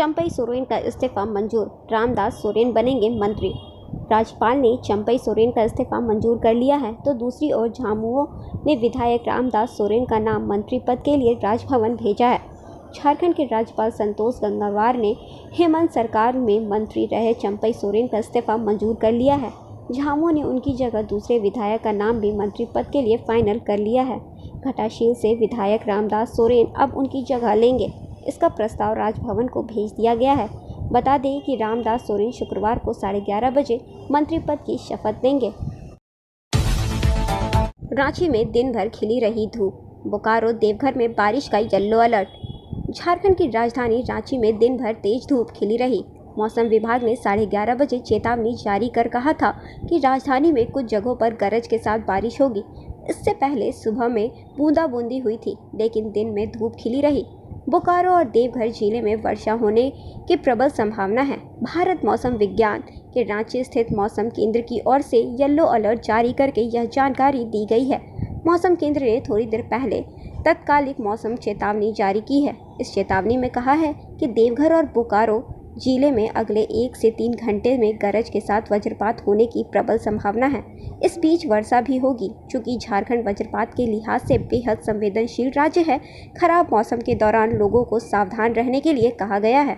चंपई सोरेन का इस्तीफा मंजूर, रामदास सोरेन बनेंगे मंत्री। राज्यपाल ने चंपई सोरेन का इस्तीफा मंजूर कर लिया है, तो दूसरी ओर झामुमो ने विधायक रामदास सोरेन का नाम मंत्री पद के लिए राजभवन भेजा है। झारखंड के राज्यपाल संतोष गंगवार ने हेमंत सरकार में मंत्री रहे चंपई सोरेन का इस्तीफा मंजूर कर लिया है। झामुमो ने उनकी जगह दूसरे विधायक का नाम भी मंत्री पद के लिए फाइनल कर लिया है। घटाशील से विधायक रामदास सोरेन अब उनकी जगह लेंगे। इसका प्रस्ताव राजभवन को भेज दिया गया है। बता दें कि रामदास सोरेन शुक्रवार को 11:30 बजे मंत्री पद की शपथ लेंगे। रांची में दिन भर खिली रही धूप, बोकारो देवघर में बारिश का येलो अलर्ट। झारखंड की राजधानी रांची में दिन भर तेज धूप खिली रही। मौसम विभाग ने 11:30 बजे चेतावनी जारी कर कहा था कि राजधानी में कुछ जगहों पर गरज के साथ बारिश होगी। इससे पहले सुबह में बूंदाबूंदी हुई थी, लेकिन दिन में धूप खिली रही। बोकारो और देवघर जिले में वर्षा होने की प्रबल संभावना है। भारत मौसम विज्ञान के रांची स्थित मौसम केंद्र की ओर से येलो अलर्ट जारी करके यह जानकारी दी गई है। मौसम केंद्र ने थोड़ी देर पहले तत्कालिक मौसम चेतावनी जारी की है। इस चेतावनी में कहा है कि देवघर और बोकारो जिले में अगले 1 से 3 घंटे में गरज के साथ वज्रपात होने की प्रबल संभावना है। इस बीच वर्षा भी होगी। चूंकि झारखंड वज्रपात के लिहाज से बेहद संवेदनशील राज्य है, खराब मौसम के दौरान लोगों को सावधान रहने के लिए कहा गया है।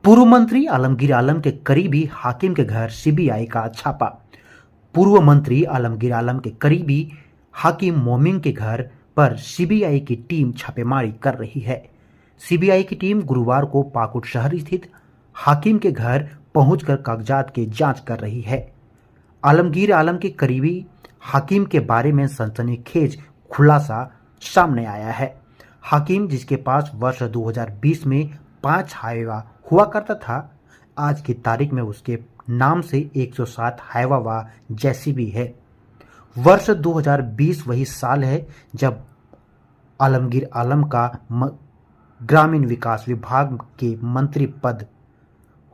पूर्व मंत्री आलमगीर आलम के करीबी हाकिम के घर सीबीआई का छापा। पूर्व मंत्री आलमगीर आलम के करीबी हाकिम मोमिन के घर पर सीबीआई की टीम छापेमारी कर रही है। सीबीआई की टीम गुरुवार को पाकुड़ शहर स्थित हाकिम के घर पहुंचकर कागजात की जांच कर रही है। आलमगीर आलम के करीबी हाकिम के बारे में सनसनीखेज खुलासा सामने आया है। हाकिम, जिसके पास वर्ष 2020 में 5 हाईवा हुआ करता था, आज की तारीख में उसके नाम से 107 हाईवा व जेसीबी है। वर्ष 2020 वही साल है जब आलमगीर आलम का ग्रामीण विकास विभाग के मंत्री पद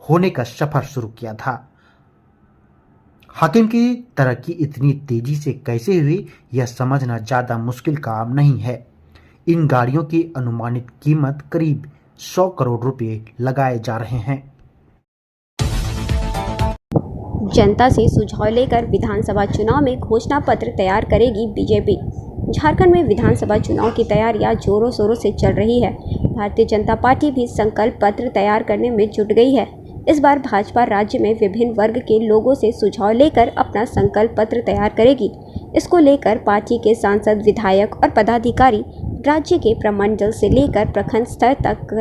होने का सफर शुरू किया था। हाकिम की तरक्की इतनी तेजी से कैसे हुई, यह समझना ज्यादा मुश्किल काम नहीं है। इन गाड़ियों की अनुमानित कीमत करीब 100 करोड़ रुपए लगाए जा रहे हैं। जनता से सुझाव लेकर विधानसभा चुनाव में घोषणा पत्र तैयार करेगी बीजेपी। झारखंड में विधानसभा चुनाव की तैयारियां जोरों शोरों से चल रही है। भारतीय जनता पार्टी भी संकल्प पत्र तैयार करने में जुट गई है। इस बार भाजपा राज्य में विभिन्न वर्ग के लोगों से सुझाव लेकर अपना संकल्प पत्र तैयार करेगी। इसको लेकर पार्टी के सांसद, विधायक और पदाधिकारी राज्य के प्रमंडल से लेकर प्रखंड स्तर तक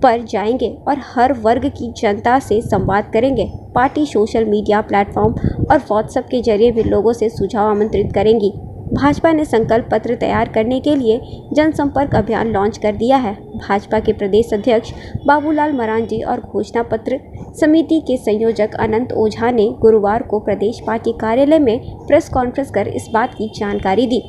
पर जाएंगे और हर वर्ग की जनता से संवाद करेंगे। पार्टी सोशल मीडिया प्लेटफॉर्म और व्हाट्सएप के जरिए भी लोगों से सुझाव आमंत्रित करेंगी। भाजपा ने संकल्प पत्र तैयार करने के लिए जनसंपर्क अभियान लॉन्च कर दिया है। भाजपा के प्रदेश अध्यक्ष बाबूलाल मरांडी और घोषणा पत्र समिति के संयोजक अनंत ओझा ने गुरुवार को प्रदेश पार्टी कार्यालय में प्रेस कॉन्फ्रेंस कर इस बात की जानकारी दी।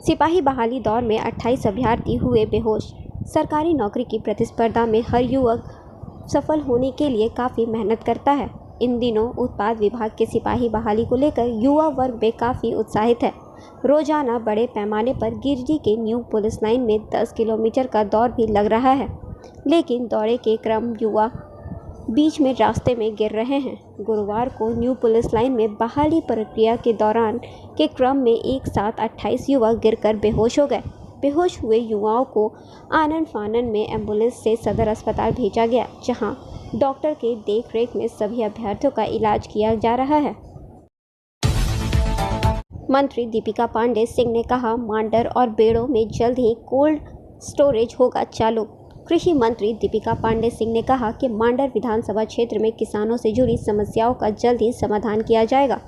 सिपाही बहाली दौर में 28 अभ्यर्थी हुए बेहोश। सरकारी नौकरी की प्रतिस्पर्धा में हर युवक सफल होने के लिए काफ़ी मेहनत करता है। इन दिनों उत्पाद विभाग के सिपाही बहाली को लेकर युवा वर्ग में काफ़ी उत्साहित है। रोजाना बड़े पैमाने पर गिरिडीह के न्यू पुलिस लाइन में 10 किलोमीटर का दौड़ भी लग रहा है, लेकिन दौड़े के क्रम युवा बीच में रास्ते में गिर रहे हैं। गुरुवार को न्यू पुलिस लाइन में बहाली प्रक्रिया के दौरान के क्रम में एक साथ 28 युवक गिरकर बेहोश हो गए। बेहोश हुए युवाओं को आनन फानन में एम्बुलेंस से सदर अस्पताल भेजा गया, जहां डॉक्टर के देखरेख में सभी अभ्यर्थियों का इलाज किया जा रहा है। मंत्री दीपिका पांडे सिंह ने कहा, मांडर और बेड़ों में जल्द ही कोल्ड स्टोरेज होगा चालू। कृषि मंत्री दीपिका पांडे सिंह ने कहा कि मांडर विधानसभा क्षेत्र में किसानों से जुड़ी समस्याओं का जल्द ही समाधान किया जाएगा।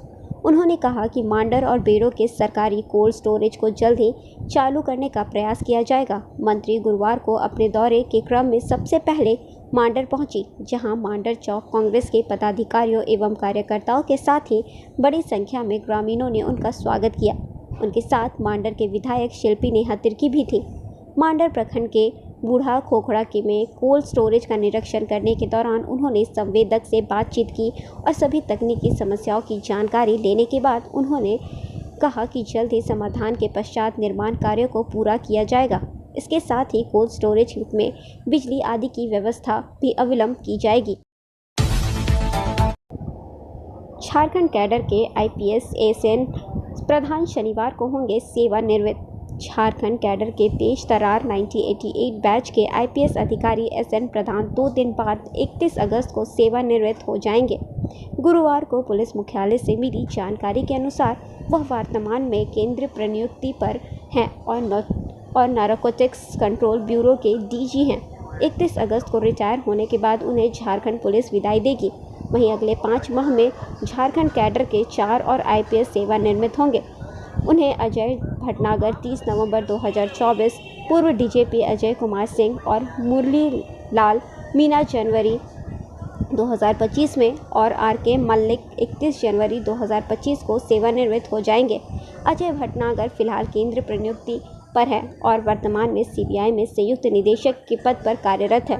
उन्होंने कहा कि मांडर और बेड़ों के सरकारी कोल्ड स्टोरेज को जल्द ही चालू करने का प्रयास किया जाएगा। मंत्री गुरुवार को अपने दौरे के क्रम में सबसे पहले मांडर पहुंची, जहां मांडर चौक कांग्रेस के पदाधिकारियों एवं कार्यकर्ताओं के साथ ही बड़ी संख्या में ग्रामीणों ने उनका स्वागत किया। उनके साथ मांडर के विधायक शिल्पी नेहा तिर्की भी थी। मांडर प्रखंड के बूढ़ा खोखड़ा के में कोल्ड स्टोरेज का निरीक्षण करने के दौरान उन्होंने संवेदक से बातचीत की और सभी तकनीकी समस्याओं की जानकारी लेने के बाद उन्होंने कहा कि जल्द ही समाधान के पश्चात निर्माण कार्यों को पूरा किया जाएगा। इसके साथ ही कोल्ड स्टोरेज में बिजली आदि की व्यवस्था भी अविलंब की जाएगी। झारखंड कैडर के आईपीएस एएसएन प्रधान शनिवार को होंगे सेवानिवृत्त। झारखंड कैडर के तेज तर्रार 1988 बैच के आईपीएस अधिकारी एसएन प्रधान 2 दिन बाद 31 अगस्त को सेवानिवृत्त हो जाएंगे। गुरुवार को पुलिस मुख्यालय से मिली जानकारी के अनुसार वह वर्तमान में केंद्रीय प्रनियुक्ति पर हैं और नारकोटिक्स कंट्रोल ब्यूरो के डीजी हैं। 31 अगस्त को रिटायर होने के बाद उन्हें झारखंड पुलिस विदाई देगी। वहीं अगले 5 माह में झारखंड कैडर के 4 और आईपीएस सेवानिवृत्त होंगे। उन्हें अजय भटनागर 30 नवंबर 2024, पूर्व डीजीपी अजय कुमार सिंह और मुरली लाल मीना जनवरी 2025 में और आरके मल्लिक 31 जनवरी 2025 को सेवानिवृत्त हो जाएंगे। अजय भटनागर फिलहाल केंद्रीय प्रनियुक्ति पर है और वर्तमान में सीबीआई में संयुक्त निदेशक के पद पर कार्यरत है।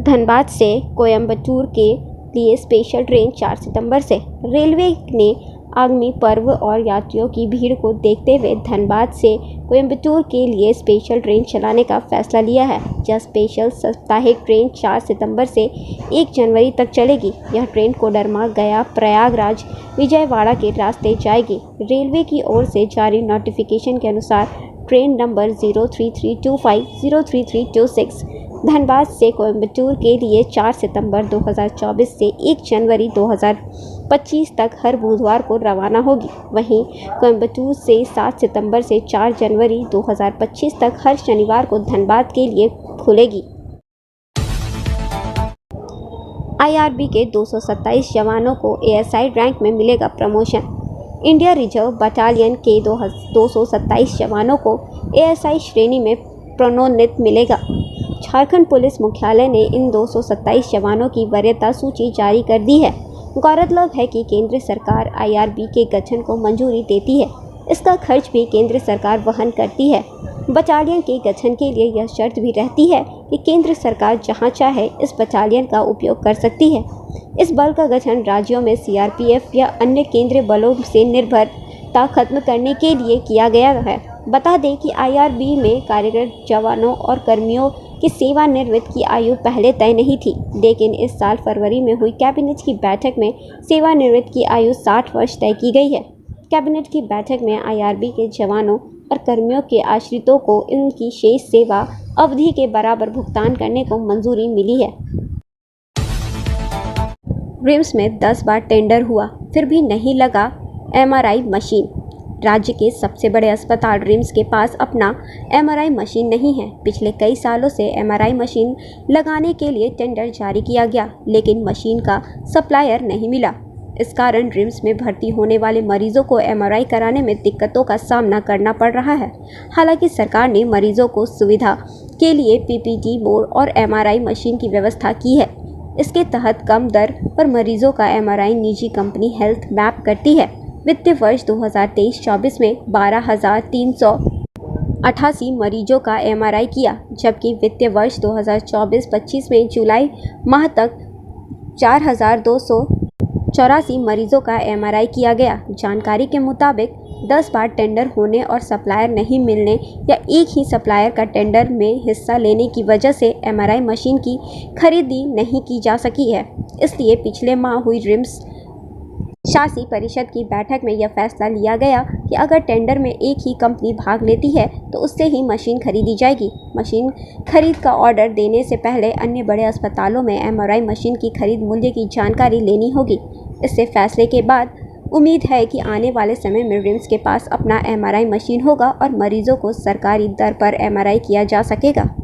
धनबाद से कोयम्बटूर के लिए स्पेशल ट्रेन 4 सितंबर से। रेलवे ने आगामी पर्व और यात्रियों की भीड़ को देखते हुए धनबाद से कोयम्बटूर के लिए स्पेशल ट्रेन चलाने का फैसला लिया है। यह स्पेशल साप्ताहिक ट्रेन 4 सितंबर से 1 जनवरी तक चलेगी। यह ट्रेन कोडरमा, गया, प्रयागराज, विजयवाड़ा के रास्ते जाएगी। रेलवे की ओर से जारी नोटिफिकेशन के अनुसार ट्रेन नंबर 03325 03326 धनबाद से कोयम्बटूर के लिए 4 सितंबर 2024 से 1 जनवरी 2025 तक हर बुधवार को रवाना होगी। वहीं कोयम्बटूर से 7 सितंबर से 4 जनवरी 2025 तक हर शनिवार को धनबाद के लिए खुलेगी। आईआरबी के 227 जवानों को एएसआई रैंक में मिलेगा प्रमोशन। इंडिया रिजर्व बटालियन के 227 जवानों को एएसआई श्रेणी में प्रोन्नति मिलेगा। झारखंड पुलिस मुख्यालय ने इन 227 जवानों की वरीयता सूची जारी कर दी है। गौरतलब है कि केंद्र सरकार आईआरबी के गठन को मंजूरी देती है। इसका खर्च भी केंद्र सरकार वहन करती है। बटालियन के गठन के लिए यह शर्त भी रहती है कि केंद्र सरकार जहां चाहे इस बटालियन का उपयोग कर सकती है। इस बल का गठन राज्यों में सीआरपीएफ या अन्य केंद्रीय बलों से निर्भरता खत्म करने के लिए किया गया है। बता दें कि आईआरबी में कार्यरत जवानों और कर्मियों की सेवानिवृत्ति की आयु पहले तय नहीं थी, लेकिन इस साल फरवरी में हुई कैबिनेट की बैठक में सेवानिवृत्ति की आयु 60 वर्ष तय की गई है। कैबिनेट की बैठक में आईआरबी के जवानों और कर्मियों के आश्रितों को इनकी शेष सेवा अवधि के बराबर भुगतान करने को मंजूरी मिली है। रिम्स में 10 बार टेंडर हुआ, फिर भी नहीं लगा एमआरआई मशीन। राज्य के सबसे बड़े अस्पताल रिम्स के पास अपना एमआरआई मशीन नहीं है। पिछले कई सालों से एमआरआई मशीन लगाने के लिए टेंडर जारी किया गया, लेकिन मशीन का सप्लायर नहीं मिला। इस कारण रिम्स में भर्ती होने वाले मरीजों को एमआरआई कराने में दिक्कतों का सामना करना पड़ रहा है। हालांकि सरकार ने मरीजों को सुविधा के लिए पीपीटी मोड और एमआरआई मशीन की व्यवस्था की है। इसके तहत कम दर पर मरीजों का एमआरआई निजी कंपनी हेल्थ मैप करती है। वित्तीय वर्ष 2023-24 में 12,388 मरीजों का एमआरआई किया, जबकि वित्तीय वर्ष 2024-25 में जुलाई माह तक 4,284 मरीजों का एमआरआई किया गया। जानकारी के मुताबिक 10 बार टेंडर होने और सप्लायर नहीं मिलने या एक ही सप्लायर का टेंडर में हिस्सा लेने की वजह से एमआरआई मशीन की खरीदी नहीं की जा सकी है। इसलिए पिछले माह हुई रिम्स शासी परिषद की बैठक में यह फैसला लिया गया कि अगर टेंडर में एक ही कंपनी भाग लेती है तो उससे ही मशीन खरीदी जाएगी। मशीन खरीद का ऑर्डर देने से पहले अन्य बड़े अस्पतालों में एमआरआई मशीन की खरीद मूल्य की जानकारी लेनी होगी। इससे फैसले के बाद उम्मीद है कि आने वाले समय में रिम्स के पास अपना एमआरआई मशीन होगा और मरीजों को सरकारी दर पर एमआरआई किया जा सकेगा।